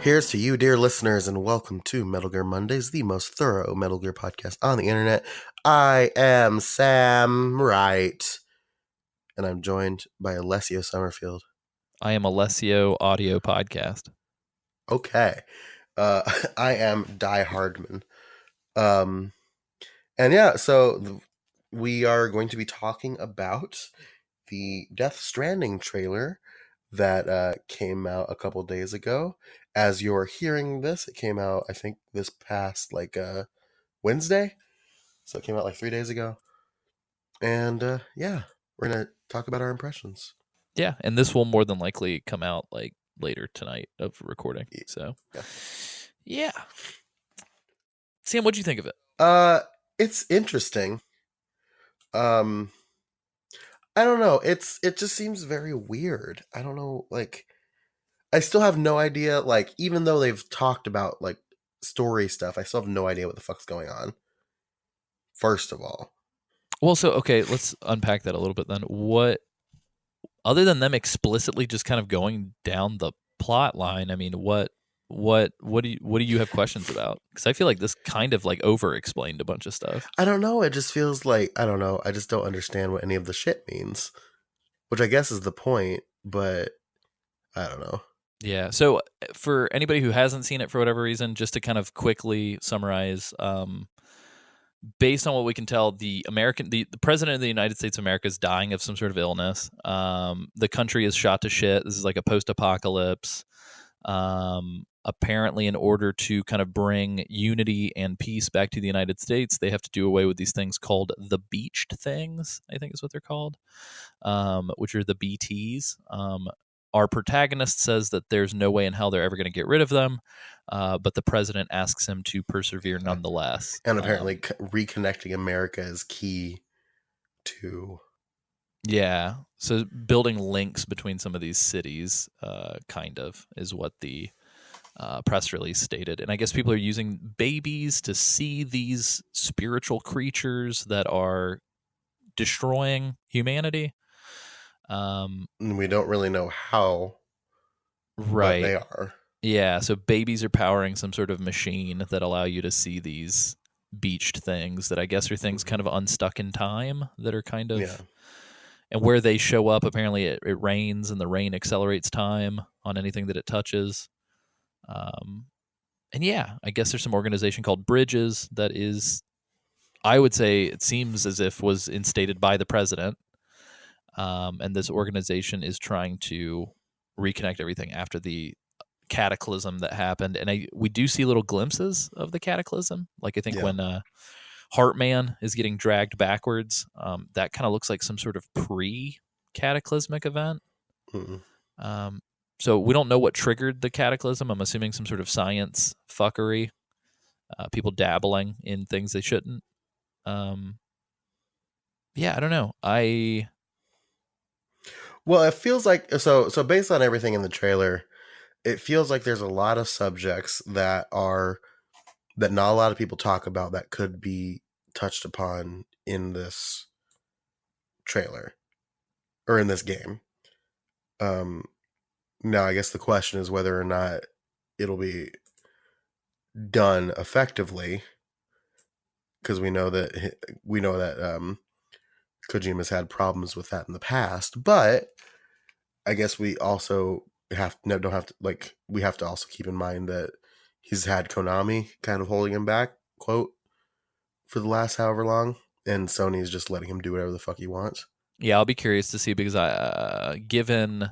Here's to you, dear listeners, and welcome to Metal Gear Mondays, the most thorough Metal Gear podcast on the internet. I am Sam Wright, and I'm joined by Alessio Summerfield. I am Alessio Audio Podcast. Okay. I am Die Hardman. And yeah, so we are going to be talking about the Death Stranding trailer that came out a couple days ago. As you're hearing this, it came out, I think, this past Wednesday. So it came out like 3 days ago. And yeah, we're going to talk about our impressions. Yeah, and this will more than likely come out like later tonight of recording. So yeah. Sam, what'd you think of it? It's interesting. I don't know. It just seems very weird. I don't know, I still have no idea, even though they've talked about story stuff, I still have no idea what the fuck's going on. First of all. Well, so okay, let's unpack that a little bit then. What, other than them explicitly just kind of going down the plot line, I mean, what do you have questions about? Because I feel like this kind of like over-explained a bunch of stuff. I don't know. It just feels like, I don't know. I just don't understand what any of the shit means, which I guess is the point, but I don't know. Yeah. So for anybody who hasn't seen it for whatever reason, just to kind of quickly summarize, based on what we can tell, the president of the United States of America is dying of some sort of illness. The country is shot to shit. This is like a post-apocalypse. Apparently, in order to kind of bring unity and peace back to the United States, they have to do away with these things called the beached things, I think is what they're called, which are the BTs. Our protagonist says that there's no way in hell they're ever going to get rid of them, but the president asks him to persevere nonetheless. And apparently reconnecting America is key to... Yeah, so building links between some of these cities kind of is what the press release stated. And I guess people are using babies to see these spiritual creatures that are destroying humanity. We don't really know how, right? But they are. Yeah, so babies are powering some sort of machine that allow you to see these beached things that I guess are things kind of unstuck in time that are kind of... Yeah. And where they show up, apparently it rains, and the rain accelerates time on anything that it touches. And yeah, I guess there's some organization called Bridges that is, I would say, it seems as if was instated by the president. And this organization is trying to reconnect everything after the cataclysm that happened. And we do see little glimpses of the cataclysm. Like I think when Heartman is getting dragged backwards, that kind of looks like some sort of pre-cataclysmic event. Mm-hmm. So we don't know what triggered the cataclysm. I'm assuming some sort of science fuckery, people dabbling in things they shouldn't. Yeah, I don't know. Well, it feels like, so based on everything in the trailer, it feels like there's a lot of subjects that not a lot of people talk about that could be touched upon in this trailer or in this game. Now, I guess the question is whether or not it'll be done effectively, because we know that Kojima's had problems with that in the past. But I guess we also have to also keep in mind that he's had Konami kind of holding him back, quote, for the last however long, and Sony's just letting him do whatever the fuck he wants. Yeah, I'll be curious to see, because given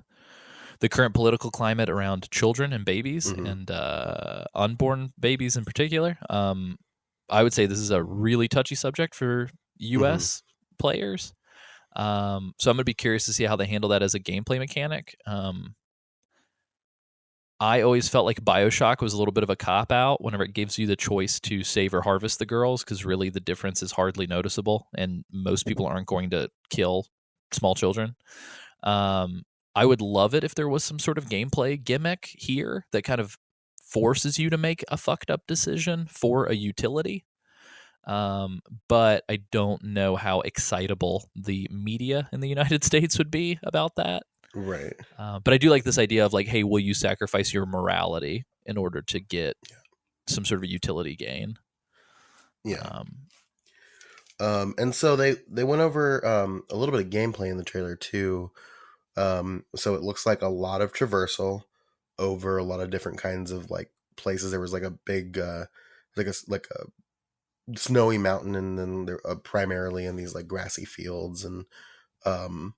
the current political climate around children and babies, mm-hmm. and unborn babies in particular, I would say this is a really touchy subject for U.S. Mm-hmm. players. So I'm going to be curious to see how they handle that as a gameplay mechanic. I always felt like BioShock was a little bit of a cop-out whenever it gives you the choice to save or harvest the girls, because really the difference is hardly noticeable, and most people aren't going to kill small children. I would love it if there was some sort of gameplay gimmick here that kind of forces you to make a fucked up decision for a utility. But I don't know how excitable the media in the United States would be about that. Right. But I do like this idea of like, hey, will you sacrifice your morality in order to get some sort of utility gain. Yeah. Um, And so they went over a little bit of gameplay in the trailer too. So it looks like a lot of traversal over a lot of different kinds of like places. There was like a big like a snowy mountain, and then they're primarily in these like grassy fields, and um,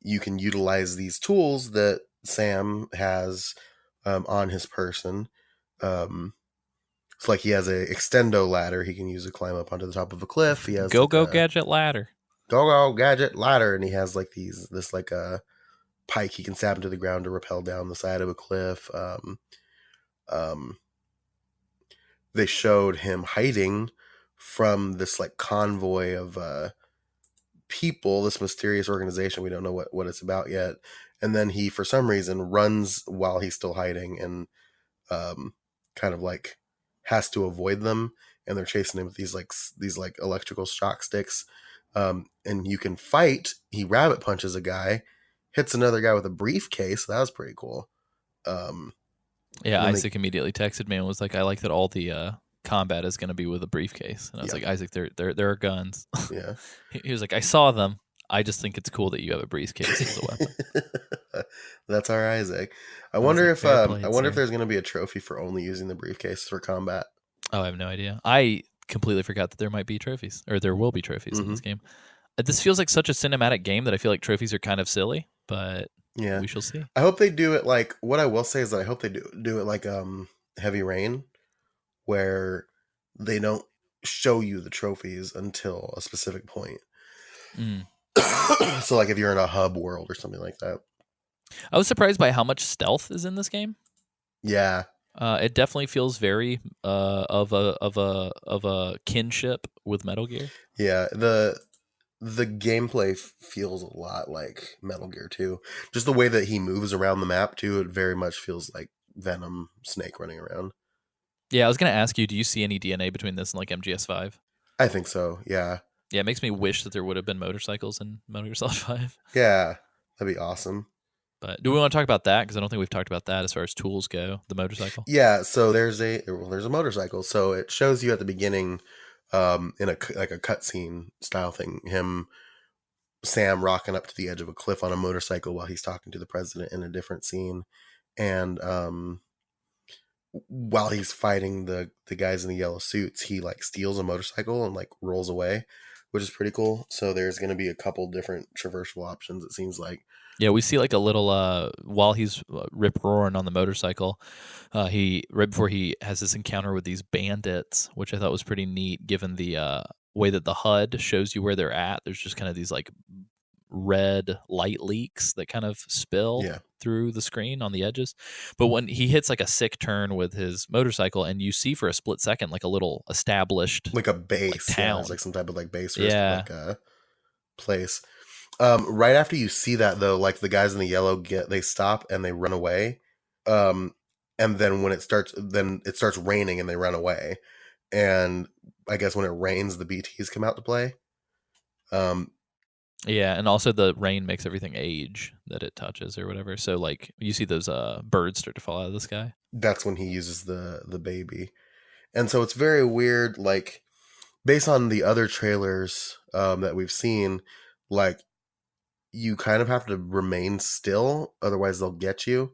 you can utilize these tools that Sam has on his person. It's like he has a extendo ladder he can use to climb up onto the top of a cliff. He has Go like go a gadget ladder. go gadget ladder, and he has like this like a pike he can stab into the ground to rappel down the side of a cliff. Um, they showed him hiding from this like convoy of people, this mysterious organization. We don't know what it's about yet. And then he, for some reason, runs while he's still hiding, and kind of like has to avoid them. And they're chasing him with these like electrical shock sticks. And you can fight. He rabbit punches a guy, hits another guy with a briefcase. That was pretty cool. Um, Yeah, and then they, Isaac immediately texted me and was like, "I like that all the combat is going to be with a briefcase." And I was yeah, like, "Isaac, there are guns." yeah. He was like, "I saw them. I just think it's cool that you have a briefcase as a weapon." That's our Isaac. I I was wonder like, if "Fair I played, wonder if sir." there's going to be a trophy for only using the briefcase for combat. Oh, I have no idea. I completely forgot that there might be trophies, or there will be trophies in Hmm. this game. This feels like such a cinematic game that I feel like trophies are kind of silly, but Yeah, we shall see. I hope they do it like. What I will say is that I hope they do it like Heavy Rain, where they don't show you the trophies until a specific point. Mm. So like if you're in a hub world or something like that. I was surprised by how much stealth is in this game. Yeah, It definitely feels very of a kinship with Metal Gear. yeah. The gameplay feels a lot like Metal Gear 2. Just the way that he moves around the map too, it very much feels like Venom Snake running around. Yeah, I was gonna ask you, do you see any DNA between this and like MGS5? I think so. Yeah. Yeah, it makes me wish that there would have been motorcycles in Metal Gear Solid 5. Yeah. That'd be awesome. But do we want to talk about that? Because I don't think we've talked about that as far as tools go. The motorcycle. Yeah, so there's a motorcycle. So it shows you at the beginning in like a cutscene style thing, him Sam rocking up to the edge of a cliff on a motorcycle while he's talking to the president in a different scene. And while he's fighting the guys in the yellow suits, he like steals a motorcycle and like rolls away, which is pretty cool. So there's going to be a couple different traversal options, it seems like. Yeah, we see like a little while he's rip roaring on the motorcycle. He right before he has this encounter with these bandits, which I thought was pretty neat, given the way that the HUD shows you where they're at. There's just kind of these like red light leaks that kind of spill Yeah, through the screen on the edges. But when he hits like a sick turn with his motorcycle, and you see for a split second like a little established like a like base. Yeah, there's town. like some type of like base or Yeah, like a place. Right after you see that though, like the guys in the yellow they stop and they run away. Um, and then when then it starts raining and they run away. And I guess when it rains, the BTs come out to play. Um, yeah, and also the rain makes everything age that it touches or whatever. So like you see those birds start to fall out of the sky. that's when he uses the baby. And so it's very weird, like based on the other trailers that we've seen, like you kind of have to remain still, otherwise they'll get you.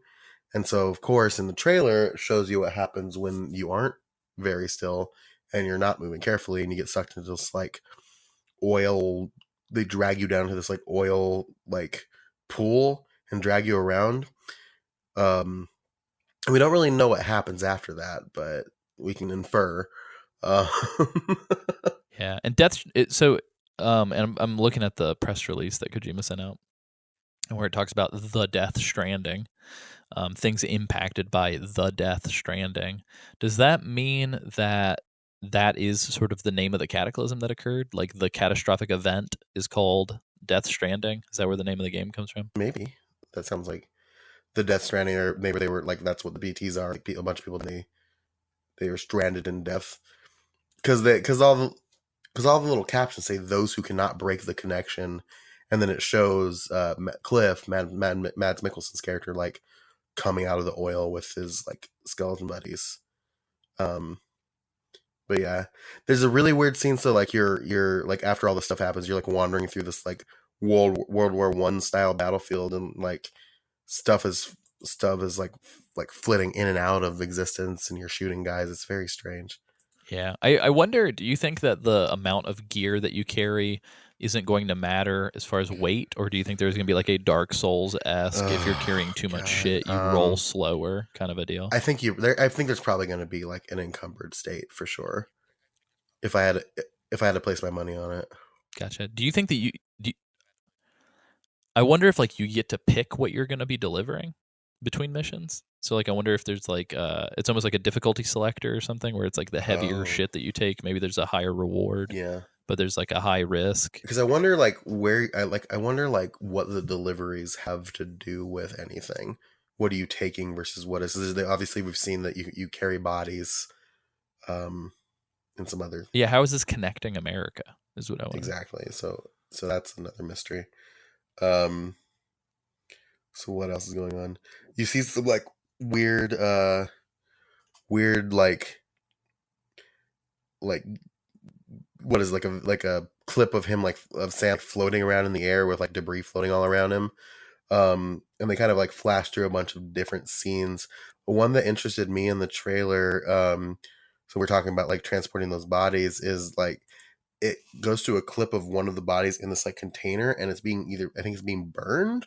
And so, of course, in the trailer, it shows you what happens when you aren't very still and you're not moving carefully, and you get sucked into this like oil. They drag you down to this like oil like pool and drag you around. Um, and we don't really know what happens after that, but we can infer. Uh, Yeah, and and I'm looking at the press release that Kojima sent out, and where it talks about the Death Stranding, things impacted by the Death Stranding. Does that mean that that is sort of the name of the cataclysm that occurred? Like the catastrophic event is called Death Stranding? Is that where the name of the game comes from? maybe that sounds like the Death Stranding, or maybe they were like that's what the BTS are. Like, a bunch of people they were stranded in death because all the little captions say those who cannot break the connection, and then it shows Cliff, Mads Mikkelsen's character, like coming out of the oil with his like skeleton buddies. Um, but yeah, there's a really weird scene. So like you're like after all this stuff happens, you're like wandering through this like World War I style battlefield, and like stuff is stuff is like flitting in and out of existence, and you're shooting guys. It's very strange. Yeah. I wonder, do you think that the amount of gear that you carry isn't going to matter as far as weight, or do you think there's going to be like a Dark Souls esque, if you're Oh carrying too much God. shit, you roll slower kind of a deal? I think there's probably going to be like an encumbered state for sure. If I had if I had to place my money on it. Gotcha. Do you think that do you- I wonder if like you get to pick what you're going to be delivering between missions. So like I wonder if there's like it's almost like a difficulty selector or something where it's like the heavier Oh shit that you take, maybe there's a higher reward, yeah. but there's like a high risk. Because I wonder like I wonder like what the deliveries have to do with anything. What are you taking versus what is? Obviously, we've seen that you carry bodies, um, and some other Yeah, how is this connecting America? Is what I wonder. exactly. So that's another mystery. Um, so what else is going on? You see some like weird, weird like what is like a clip of him like of sand floating around in the air with like debris floating all around him. And they kind of like flash through a bunch of different scenes. But one that interested me in the trailer, so we're talking about like transporting those bodies, is like it goes to a clip of one of the bodies in this like container, and it's being either I think it's being burned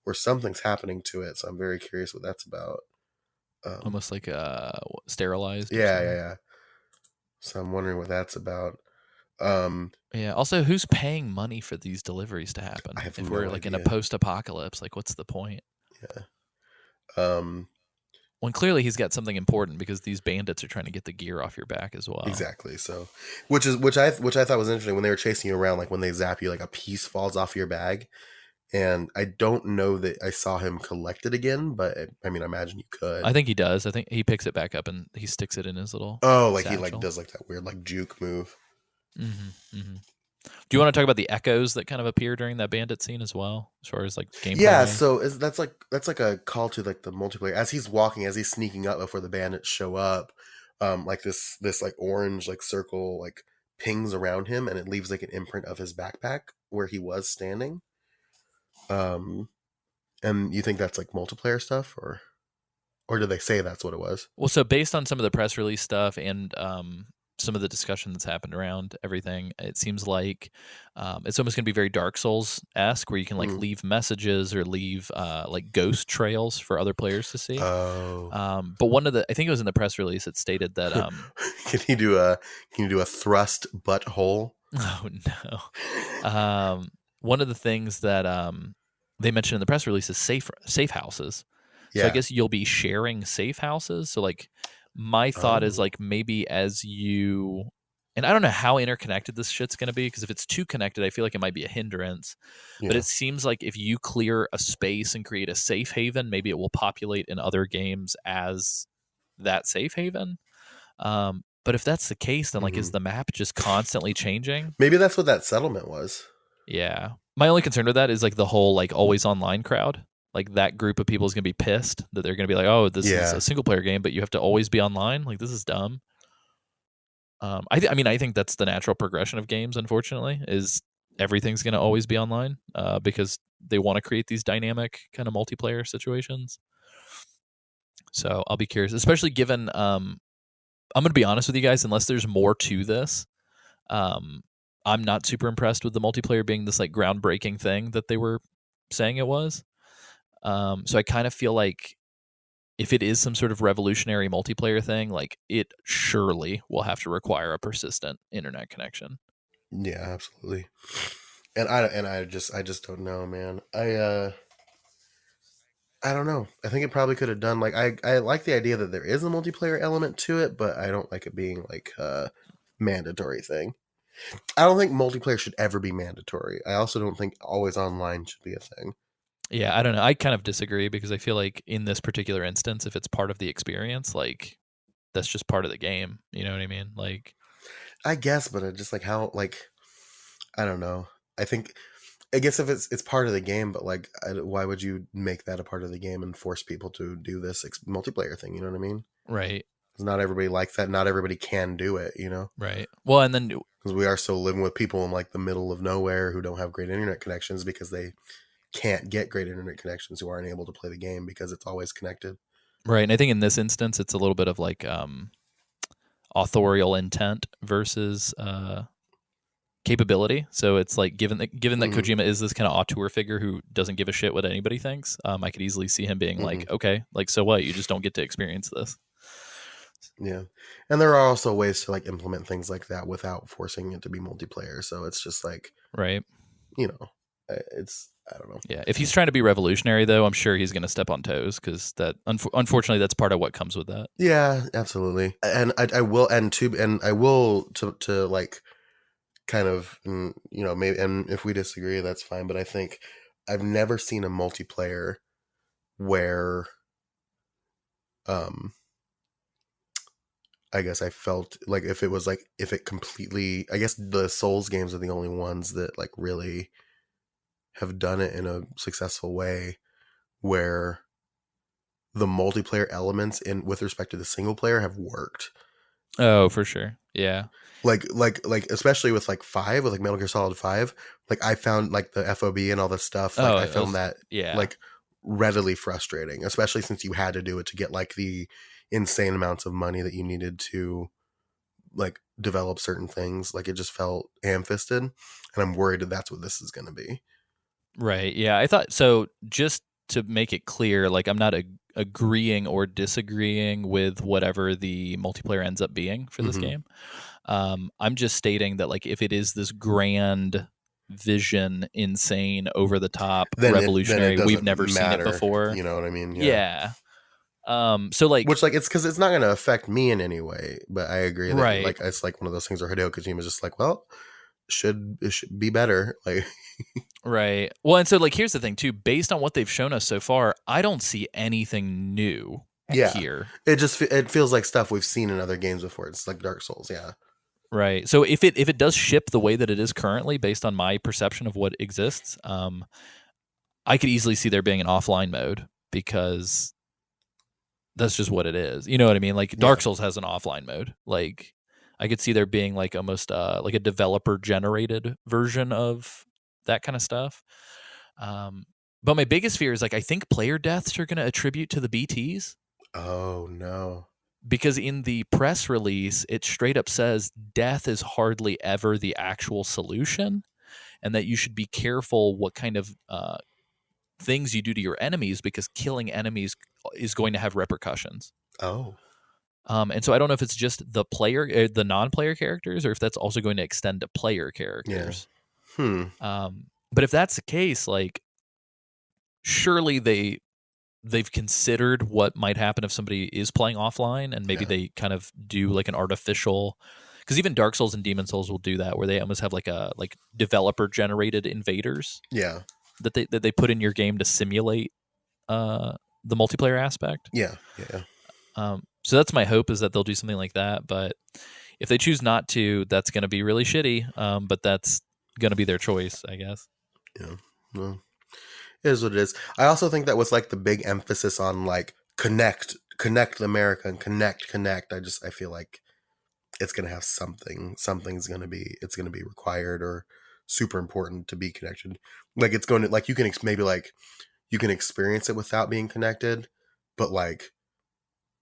or something's happening to it. So I'm very curious what that's about. Um, Almost like sterilized or yeah, yeah, something. yeah. So I'm wondering what that's about. Um, Yeah. Also, who's paying money for these deliveries to I happen? have If no we're like in a idea. post-apocalypse, like what's the point? Yeah. Um, When clearly he's got something important because these bandits are trying to get the gear off your back as well. Exactly. So, which I thought was interesting when they were chasing you around, like when they zap you, like a piece falls off your bag, and I don't know that I saw him collect it again, but I mean, I imagine you I could. think he does. I think he picks it back up and he sticks it in his little Oh, like he like satchel. does like that weird like juke move. Hmm. Hmm. Do you want to talk about the echoes that kind of appear during that bandit scene as well, as far as like gameplay Yeah. wise? So that's like a call to like the multiplayer as he's walking, as he's sneaking up before the bandits show up. Like this like orange like circle like pings around him, and it leaves like an imprint of his backpack where he was standing. Um, And you think that's like multiplayer stuff, or did they say that's what it was? Well, so based on some of the press release stuff and some of the discussion that's happened around everything, it seems like it's almost going to be very Dark Souls esque, where you can like Mm. leave messages or leave like ghost trails for other players to see. Oh, But one of the, I think it was in the press release, it stated that can you do a thrust butthole? oh no. One of the things that they mentioned in the press release is safe houses. So I Yeah. guess you'll be sharing safe houses. So like my thought is Oh, like maybe as you, and I don't know how interconnected this shit's going to be, because if it's too connected, I feel like it might be a hindrance. But yeah. it seems like if you clear a space and create a safe haven, maybe it will populate in other games as that safe haven. But if that's the case, then like Hmm. is the map just constantly changing? Maybe that's what that settlement was. Yeah. My only concern with that is like the whole like always online crowd. Like that group of people is going to be pissed that they're going to be like, "Oh, this is a Yeah. single player game, but you have to always be online." Like this is dumb. I mean, I think that's the natural progression of games. Unfortunately, is everything's going to always be online because they want to create these dynamic kind of multiplayer situations. So I'll be curious, especially given I'm going to be honest with you guys. Unless there's more to this, um, I'm not super impressed with the multiplayer being this like groundbreaking thing that they were saying it was. So I kind of feel like if it is some sort of revolutionary multiplayer thing, like it surely will have to require a persistent internet connection. Yeah, absolutely. And I just don't know, man. I don't know. I think it probably could have done like I like the idea that there is a multiplayer element to it, but I don't like it being like a mandatory thing. I don't think multiplayer should ever be mandatory. I also don't think always online should be a thing. Yeah, I don't know. I kind of disagree because I feel like in this particular instance, if it's part of the experience, like that's just part of the game. You know what I mean? Like, I guess, but just like how like I don't know. I think I guess if it's part of the game, but like, why would you make that a part of the game and force people to do this multiplayer thing? You know what I mean? Right. 'Cause not everybody likes that. Not everybody can do it. You know, Right. Well, and then because we are still living with people in like the middle of nowhere who don't have great internet connections because they can't get great internet connections, who aren't able to play the game because it's always connected. right, and I think in this instance, it's a little bit of like authorial intent versus capability. So it's like given that Mm-hmm. Kojima is this kind of auteur figure who doesn't give a shit what anybody thinks, I could easily see him being Mm-hmm. like, okay, like so what? You just don't get to experience this, Yeah, and there are also ways to like implement things like that without forcing it to be multiplayer. So it's just like, right? you know, it's, I don't know. Yeah. If he's trying to be revolutionary, though, I'm sure he's going to step on toes because that unfortunately that's part of what comes with that. Yeah, absolutely. And I will, and I will to like kind of, you know, maybe, and if we disagree, that's fine. But I think I've never seen a multiplayer where, um, I guess I felt like if it was like, if it completely, I guess the Souls games are the only ones that like really have done it in a successful way where the multiplayer elements in with respect to the single player have worked. Oh, for sure. Yeah. Like especially with like 5, with like Metal Gear Solid 5, like I found like the FOB and all this stuff, like Oh, I it found was, that yeah. like readily frustrating, especially since you had to do it to get like the insane amounts of money that you needed to like develop certain things. Like it just felt ham-fisted, and I'm worried that that's what this is going to be. Right. Yeah. I thought so. Just to make it clear, like I'm not agreeing or disagreeing with whatever the multiplayer ends up being for this Hmm. game. I'm just stating that like if it is this grand vision, insane, over the top, Then it revolutionary, we've doesn't never seen it matter, before. you know what I mean? Yeah. Yeah. So like Which, like, it's because it's not going to affect me in any way. But I agree that, right. like, it's like one of those things where Hideo Kojima is just like, well, it should be better. Like, Right. Well, and so like here's the thing too, based on what they've shown us so far, I don't see anything new yeah, here. it feels like stuff we've seen in other games before. It's like Dark Souls. Yeah. Right. So if it does ship the way that it is currently, based on my perception of what exists, I could easily see there being an offline mode because that's just what it is. You know what I mean? Like Yeah. Dark Souls has an offline mode. Like I could see there being like almost like a developer generated version of that kind of stuff. Um, but my biggest fear is like I think player deaths are going to attribute to the BTS Oh no. because in the press release it straight up says death is hardly ever the actual solution and that you should be careful what kind of things you do to your enemies because killing enemies is going to have repercussions. Oh. And so I don't know if it's just the non-player characters, or if that's also going to extend to player Yeah. characters. Hmm. But if that's the case, like surely they've considered what might happen if somebody is playing offline, and maybe Yeah. they kind of do like an artificial. Because even Dark Souls and Demon Souls will do that, where they almost have like developer generated invaders Yeah. that they put in your game to simulate the multiplayer aspect. Yeah. Yeah. So that's my hope, is that they'll do something like that. But if they choose not to, that's going to be really shitty. But that's going to be their choice, I guess. Yeah. Well, it is what it is. I also think that with like the big emphasis on like connect America and connect. I feel like it's gonna have something's gonna be, it's gonna be required or super important to be connected. Like it's going to, like, you can maybe like you can experience it without being connected, but like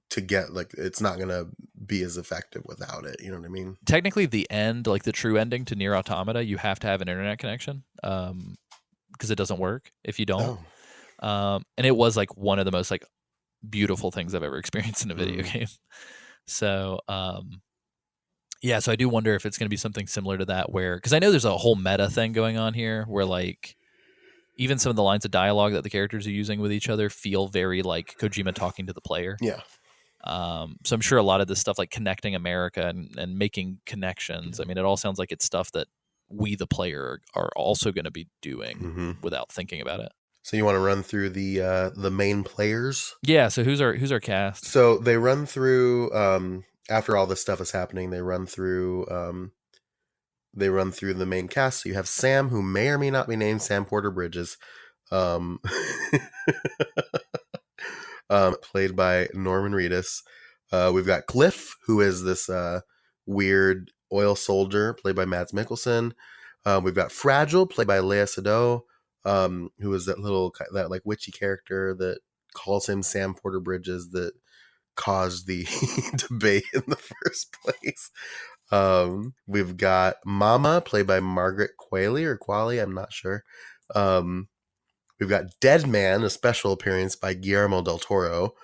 to get, like, it's not gonna be as effective without it. You know what I mean? Technically, the end, like the true ending to Near Automata, you have to have an internet connection because it doesn't work if you don't. Oh. And it was like one of the most like beautiful things I've ever experienced in a video Mm. game. So yeah, so I do wonder if it's going to be something similar to that, where because I know there's a whole meta thing going on here, where like even some of the lines of dialogue that the characters are using with each other feel very like Kojima talking to the player. Yeah. So I'm sure a lot of this stuff, like connecting America and making connections, I mean, it all sounds like it's stuff that we, the player, are also going to be doing Hmm. without thinking about it. So you want to run through the main players? Yeah. So who's our cast? So they run through, after all this stuff is happening, they run through they run through the main cast. So you have Sam, who may or may not be named Sam Porter Bridges, um, played by Norman Reedus. We've got Cliff, who is this weird oil soldier, played by Mads Mikkelsen. We've got Fragile, played by Lea Seydoux, who is that like witchy character that calls him Sam Porter Bridges that caused the debate in the first place. We've got Mama, played by Margaret Qualley, I'm not sure. We've got Dead Man, a special appearance by Guillermo del Toro.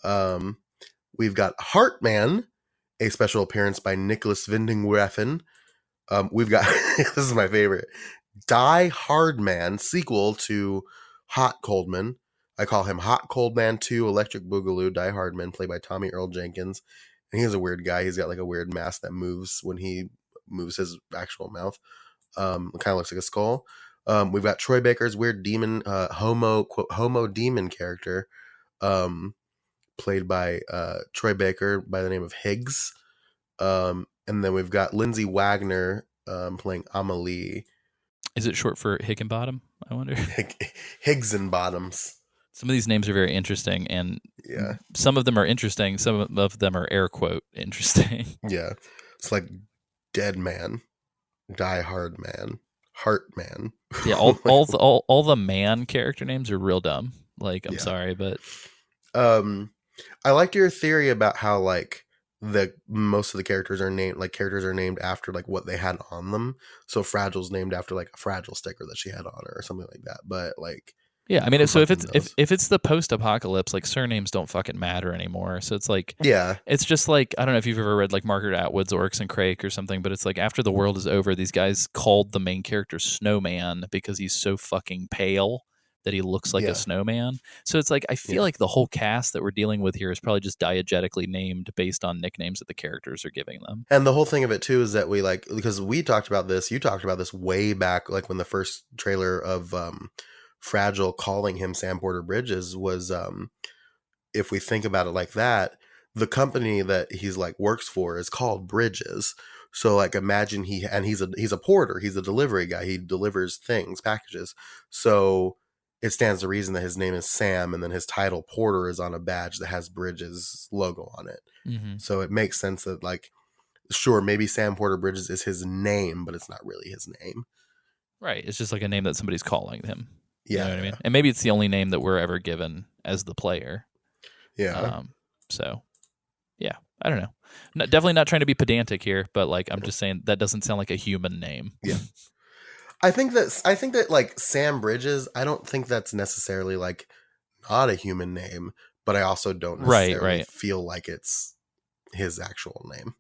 Um, we've got Heartman, a special appearance by Nicholas Winding Refn. We've got this is my favorite, Die Hard Man, sequel to Hot Coldman. I call him Hot Cold Man 2 Electric Boogaloo. Die Hard Man, played by Tommy Earl Jenkins. And he's a weird guy. He's got like a weird mask that moves when he moves his actual mouth. It kind of looks like a skull. We've got Troy Baker's weird demon, homo demon character, played by Troy Baker by the name of Higgs. And then we've got Lindsay Wagner playing Amelie. Is it short for Higginbottom, I wonder? Higgs and Bottoms. Some of these names are very interesting, and Yeah. some of them are interesting. Some of them are air quote interesting. Yeah. It's like Dead Man, Die Hard Man, Heart Man. Yeah, all the man character names are real dumb. Like, I'm sorry, but I liked your theory about how like the most of the characters are named after like what they had on them. So Fragile's named after like a Fragile sticker that she had on her or something like that. But like, yeah, I mean, so if it's knows? if it's the post-apocalypse, like surnames don't fucking matter anymore. So it's like, Yeah, it's just like, I don't know if you've ever read like Margaret Atwood's Oryx and Crake or something, but it's like after the world is over, these guys called the main character Snowman because he's so fucking pale that he looks like a snowman. So it's like, I feel like the whole cast that we're dealing with here is probably just diegetically named based on nicknames that the characters are giving them. And the whole thing of it too is that we like, because we talked about this, you talked about this way back, like when the first trailer of Fragile calling him Sam Porter Bridges was, if we think about it like that, the company that he's like works for is called Bridges. So like imagine he's a porter, he's a delivery guy, he delivers things, packages. So it stands to reason that his name is Sam, and then his title Porter is on a badge that has Bridges logo on it. Mm-hmm. So it makes sense that like, sure, maybe Sam Porter Bridges is his name, but it's not really his name. Right. It's just like a name that somebody's calling him. Yeah. You know what I mean? And maybe it's the only name that we're ever given as the player. Yeah. So, yeah, I don't know. Definitely not trying to be pedantic here, but like I'm just saying that doesn't sound like a human name. Yeah. I think that like Sam Bridges, I don't think that's necessarily like not a human name, but I also don't necessarily feel like it's his actual name.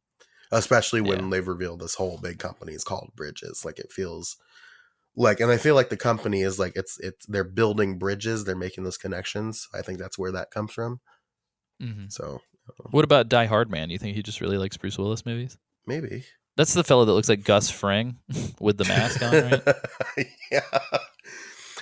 Especially when they've revealed this whole big company is called Bridges. Like it feels like, and I feel like the company is like it's they're building bridges, they're making those connections. I think that's where that comes from. Mm-hmm. So, what about Die Hard Man? You think he just really likes Bruce Willis movies? Maybe. That's the fellow that looks like Gus Fring with the mask on, right? Yeah.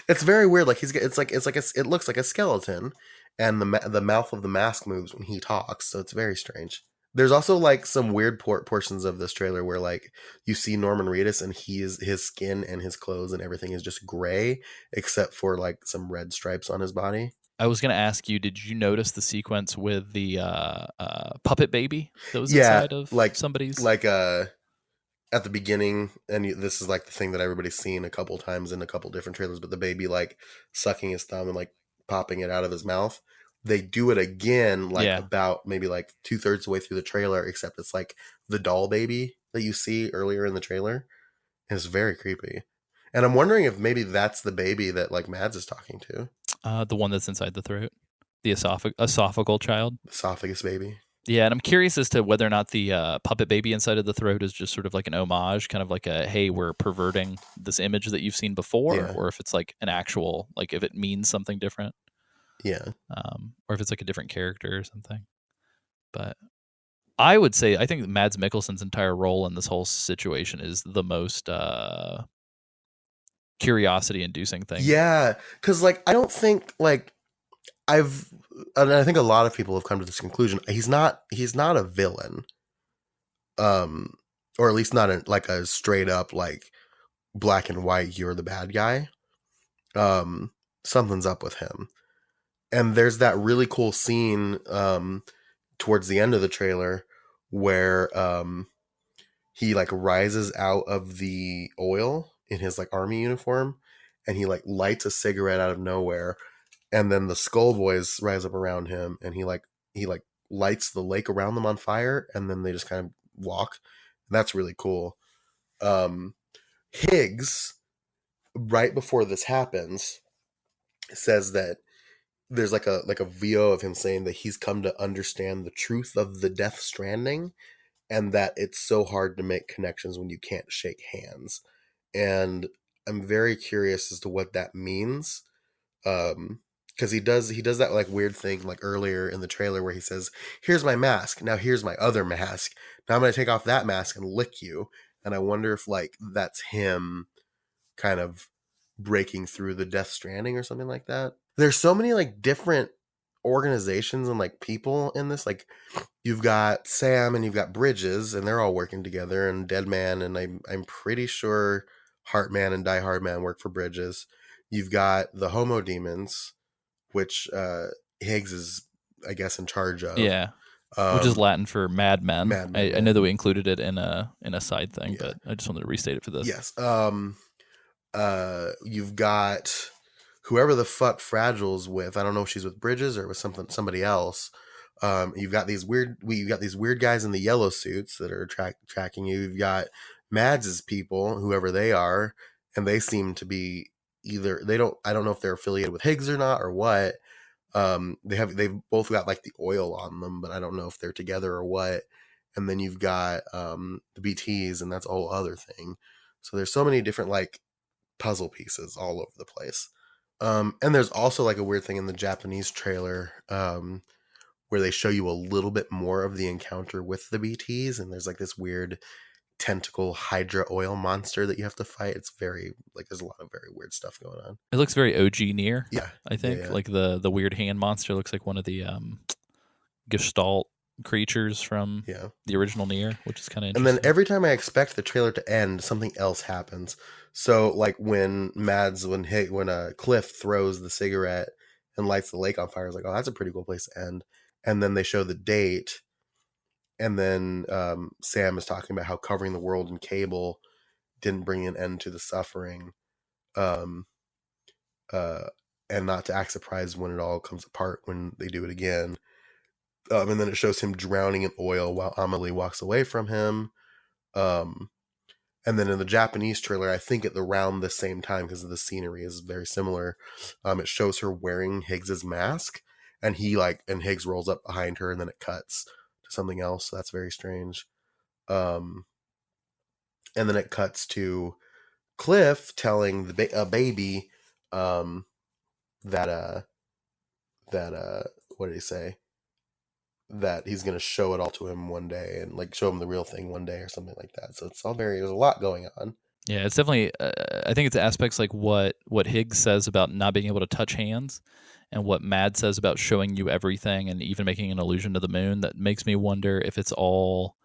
It's very weird. Like it looks like a skeleton, and the mouth of the mask moves when he talks. So it's very strange. There's also like some weird portions of this trailer where like you see Norman Reedus and his skin and his clothes and everything is just gray except for like some red stripes on his body. I was going to ask you, did you notice the sequence with the puppet baby that was inside of somebody's? Like at the beginning, and this is like the thing that everybody's seen a couple times in a couple different trailers, but the baby like sucking his thumb and like popping it out of his mouth. They do it again, like about maybe like 2/3 of the way through the trailer, except it's like the doll baby that you see earlier in the trailer. It's very creepy. And I'm wondering if maybe that's the baby that like Mads is talking to. The one that's inside the throat, the esophageal child, esophagus baby. Yeah, and I'm curious as to whether or not the puppet baby inside of the throat is just sort of like an homage, kind of like a, hey, we're perverting this image that you've seen before, or if it's like an actual, like if it means something different. Yeah. Or if it's like a different character or something. But I would say, I think Mads Mikkelsen's entire role in this whole situation is the most curiosity-inducing thing. Yeah, because like I don't think like and I think a lot of people have come to this conclusion. He's not a villain. or at least not like a straight up like black and white, you're the bad guy. Um, Something's up with him. And there's that really cool scene towards the end of the trailer where he like rises out of the oil in his like army uniform, and he like lights a cigarette out of nowhere, and then the skull boys rise up around him, and he like lights the lake around them on fire, and then they just kind of walk. And that's really cool. um Higgs, right before this happens, says that there's like a VO of him saying that he's come to understand the truth of the Death Stranding, and that it's so hard to make connections when you can't shake hands. And I'm very curious as to what that means. Because he does that like weird thing like earlier in the trailer where he says, "Here's my mask. Now here's my other mask. Now I'm gonna take off that mask and lick you." And I wonder if like that's him kind of breaking through the Death Stranding or something like that. There's so many like different organizations and like people in this. Like you've got Sam and you've got Bridges, and they're all working together, and Deadman, and I'm pretty sure Heartman and Die Hard Man work for Bridges. You've got the Homo Demons, which Higgs is, I guess, in charge of. Yeah, which is Um, Latin for madmen. Madman, I yeah, know that we included it in a side thing, yeah, but I just wanted to restate it for this. yes. You've got whoever the fuck Fragile's with. I don't know if she's with Bridges or with somebody else. You've got these weird guys in the yellow suits that are tracking you. You've got Mads's people, whoever they are, and they seem to be either I don't know if they're affiliated with Higgs or not or what. They've both got like the oil on them, but I don't know if they're together or what. And then you've got the BTs, and that's a whole other thing. So there's so many different like puzzle pieces all over the place. And there's also like a weird thing in the Japanese trailer where they show you a little bit more of the encounter with the BTs, and there's like this weird tentacle Hydra oil monster that you have to fight. It's very like there's a lot of very weird stuff going on. It looks very OG near. Yeah, I yeah, think yeah, like the weird hand monster looks like one of the Gestalt creatures from yeah. the original Nier, which is kind of And then interesting. every time I expect the trailer to end, something else happens. So like when Cliff throws the cigarette and lights the lake on fire, I was like, oh, that's a pretty cool place to end. And then they show the date, and then Sam is talking about how covering the world in cable didn't bring an end to the suffering, um, uh, and not to act surprised when it all comes apart when they do it again. And then it shows him drowning in oil while Amelie walks away from him. Um, And then in the Japanese trailer, I think at around the same time, because the scenery is very similar, it shows her wearing Higgs's mask, and Higgs rolls up behind her, and then it cuts to something else. So that's very strange. Um, and then it cuts to Cliff telling a baby um, that what did he say? That he's gonna show it all to him one day, and like show him the real thing one day or something like that. So it's all there's a lot going on. Yeah, it's definitely. I think it's aspects like what Higgs says about not being able to touch hands, and what Mad says about showing you everything, and even making an allusion to the moon. That makes me wonder if it's all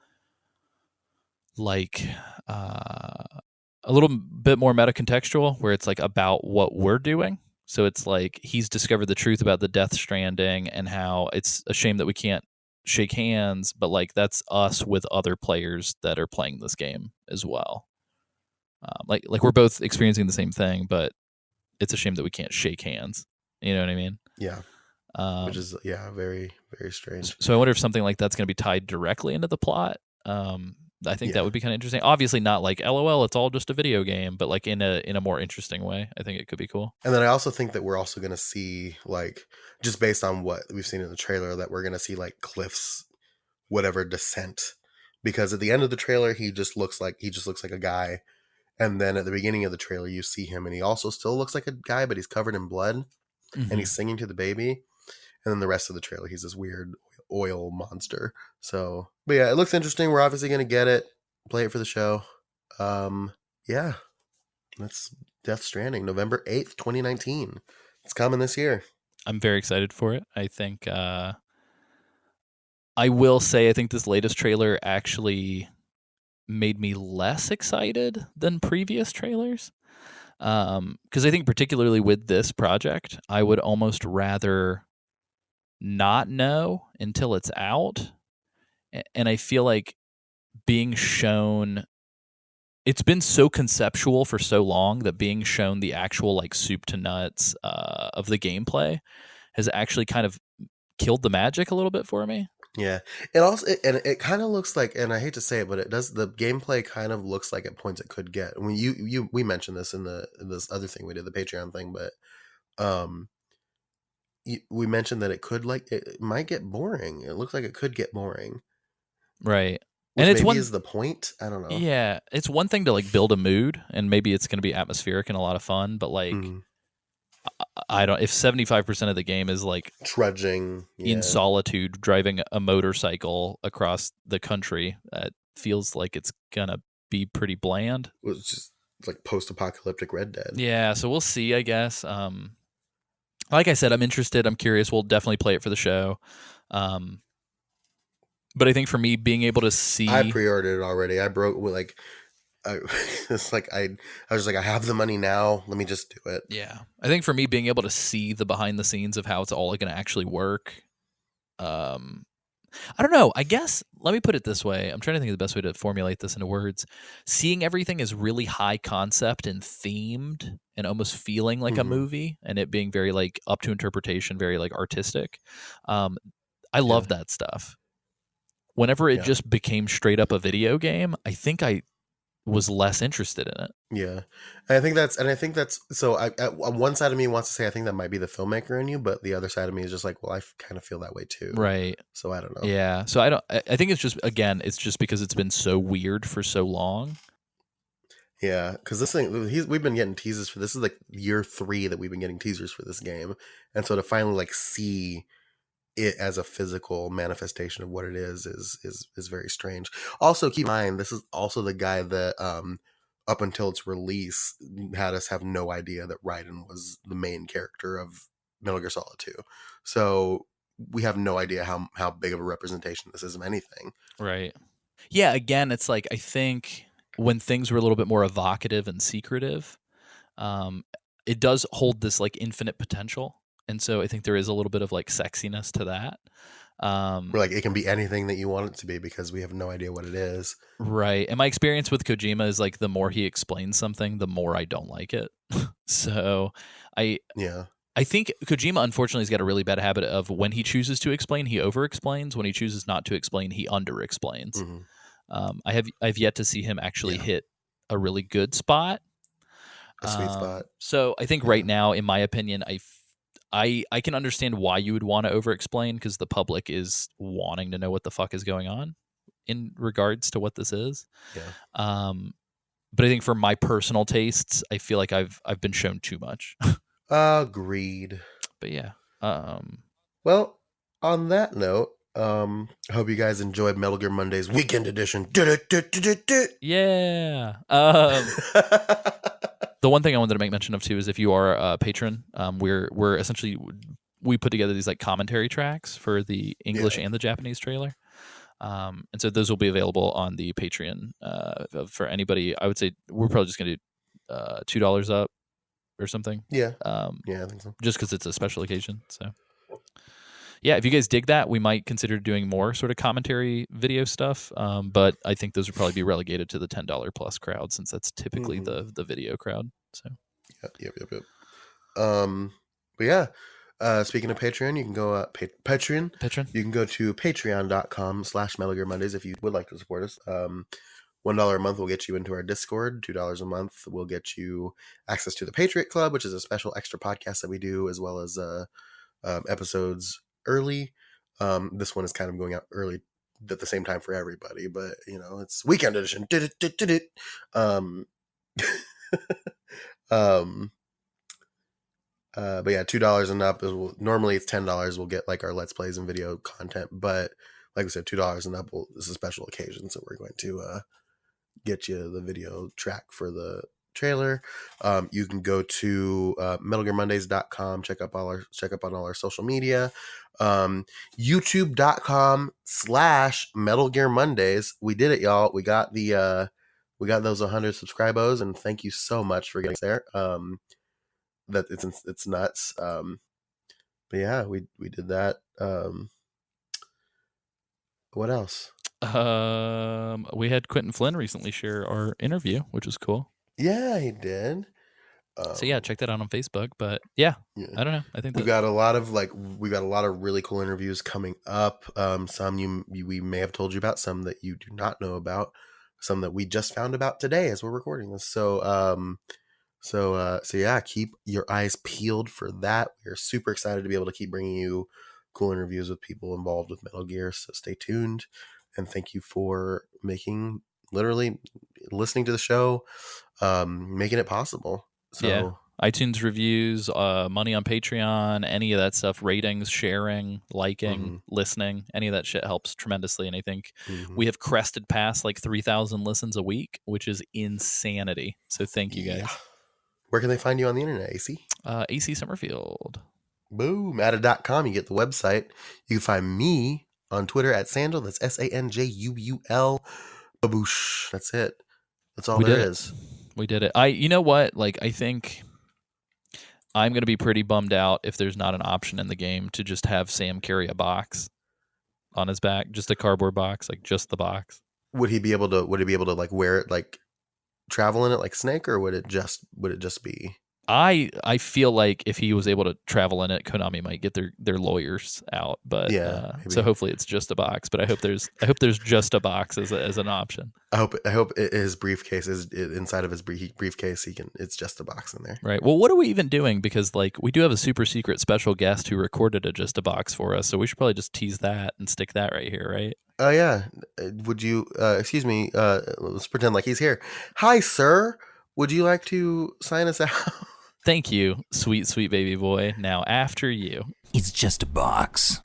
like a little bit more meta contextual, where it's like about what we're doing. So it's like he's discovered the truth about the Death Stranding and how it's a shame that we can't shake hands, but like that's us with other players that are playing this game as well. Like we're both experiencing the same thing, but it's a shame that we can't shake hands. You know what I mean? Yeah, which Um, is very very strange. so I wonder if something like that's going to be tied directly into the plot. I think that Yeah. would be kind of interesting. Obviously, not like LOL, it's all just a video game, but like in a more interesting way. I think it could be cool. And then I also think that we're also going to see, like, just based on what we've seen in the trailer, that we're going to see, like, Cliff's whatever descent. Because at the end of the trailer, he just looks like a guy. And then at the beginning of the trailer, you see him, and he also still looks like a guy, but he's covered in blood, and Hmm. he's singing to the baby. And then the rest of the trailer, he's this weird oil monster. So, but yeah, it looks interesting. We're obviously going to get it, play it for the show. Yeah, that's Death Stranding, November 8th, 2019. It's coming this year. I'm very excited for it. I think I will say I think this latest trailer actually made me less excited than previous trailers. Because I think particularly with this project, I would almost rather not know until it's out. And I feel like being shown it's been so conceptual for so long that being shown the actual like soup to nuts of the gameplay has actually kind of killed the magic a little bit for me. Yeah, it also and it kind of looks like, and I hate to say it, but it does. The gameplay kind of looks like at points it could get. When we mentioned this in this other thing we did, the Patreon thing, but um, we mentioned that it could like it might get boring. It looks like it could get boring, Right. And which it's maybe one is the point. I don't know. yeah, it's one thing to like build a mood and maybe it's going to be atmospheric and a lot of fun, but like Mm, I don't if 75% of the game is like trudging, in yeah, solitude driving a motorcycle across the country, that feels like it's going to be pretty bland. it was just like post-apocalyptic Red Dead. Yeah, so we'll see, I guess. Like I said, I'm interested. I'm curious. We'll definitely play it for the show. Um, but I think for me, being able to I see, pre-ordered it already. I broke with like I, it's like I was like I have the money now. Let me just do it. yeah, I think for me, being able to see the behind the scenes of how it's all going to actually work. Um, I don't know. I guess let me put it this way. I'm trying to think of the best way to formulate this into words. Seeing everything is really high concept and themed and almost feeling like a Hmm. movie and it being very like up to interpretation, very like artistic. Um, I Yeah, love that stuff. Whenever it yeah. just became straight up a video game, I think I was less interested in it. Yeah, and I think that's so. On one side of me wants to say I think that might be the filmmaker in you, but the other side of me is just like, well, kind of feel that way too. Right. So I don't know. Yeah. So I don't I think it's just again, it's just because it's been so weird for so long. Yeah, because this thing, we've been getting teasers for this is like year 3 that we've been getting teasers for this game, and so to finally like see it as a physical manifestation of what it is very strange. Also, keep in mind this is also the guy that up until its release had us have no idea that Raiden was the main character of Metal Gear Solid 2. So we have no idea how big of a representation this is of anything. Right. Yeah, again, it's like I think when things were a little bit more evocative and secretive, um, it does hold this like infinite potential. And so I think there is a little bit of like sexiness to that. We're Um, like it can be anything that you want it to be because we have no idea what it is. right. And my experience with Kojima is like the more he explains something, the more I don't like it. So I Yeah. I think Kojima unfortunately has got a really bad habit of when he chooses to explain, he over explains. When he chooses not to explain, he under explains. Hmm. I've yet to see him actually Yeah. hit a really good spot. A sweet spot. So I think Yeah. right now, in my opinion, I can understand why you would want to over explain because the public is wanting to know what the fuck is going on in regards to what this is. Yeah. Um, but I think for my personal tastes, I feel like I've been shown too much. Agreed. But yeah, um, Well, on that note, I hope you guys enjoyed Metal Gear Monday's Weekend Edition. yeah. The one thing I wanted to make mention of too is if you are a patron, we're essentially we put together these like commentary tracks for the English Yeah. and the Japanese trailer, and so those will be available on the Patreon for anybody. I would say we're probably just gonna do $2 up or something, Yeah. um, Yeah, I think so. just because it's a special occasion. So yeah, if you guys dig that, we might consider doing more sort of commentary video stuff. But I think those would probably be relegated to the $10 plus crowd since that's typically Hmm. the video crowd. So Yep. Um, but yeah, speaking of Patreon, you can go Patreon. Patron. You can go to patreon.com/Metal Gear Mondays if you would like to support us. $1 a month will get you into our Discord. $2 a month will get you access to the Patriot Club, which is a special extra podcast that we do, as well as episodes early. This one is kind of going out early at the same time for everybody, but you know it's weekend edition. Um, um, but yeah, $2 and up is normally it's $10. We'll get like our let's plays and video content, but like I said, $2 and up. This is a special occasion, so we're going to get you the video track for the trailer. You can go to MetalGearMondays.com, check up on all our social media. YouTube.com/Metal Gear Mondays. We did it, y'all. We got those 100 subscribers, and thank you so much for getting us there. That it's nuts. But yeah, we did that. What else? We had Quentin Flynn recently share our interview, which was cool. Yeah, he did. So yeah, check that out on Facebook. But yeah, Yeah. I don't know. I think we've got a lot of really cool interviews coming up. Some we may have told you about, some that you do not know about, some that we just found about today as we're recording this. So yeah, keep your eyes peeled for that. We're super excited to be able to keep bringing you cool interviews with people involved with Metal Gear. So stay tuned, and thank you for literally listening to the show, making it possible. So yeah, iTunes reviews, money on Patreon, any of that stuff, ratings, sharing, liking, listening, any of that shit helps tremendously. And I think we have crested past like 3,000 listens a week, which is insanity. So thank you guys. Yeah. Where can they find you on the internet, AC? AC Summerfield. Boom. Added.com. You get the website. You can find me on Twitter at Sanjul. That's SANJUUL. Baboosh. That's it. That's all there is. We did it. You know what? Like, I think I'm going to be pretty bummed out if there's not an option in the game to just have Sam carry a box on his back, just a cardboard box, like just the box. Would he be able to like wear it, like travel in it like Snake, or would it just be? I feel like if he was able to travel in it, Konami might get their lawyers out. But yeah, so hopefully it's just a box. But I hope there's just a box as an option. I hope his briefcase is inside of his briefcase. It's just a box in there. Right. Well, what are we even doing? Because like we do have a super secret special guest who recorded just a box for us, so we should probably just tease that and stick that right here, right? Oh yeah. Would you? Excuse me. Let's pretend like he's here. Hi, sir. Would you like to sign us out? Thank you, sweet, sweet baby boy. Now after you. It's just a box.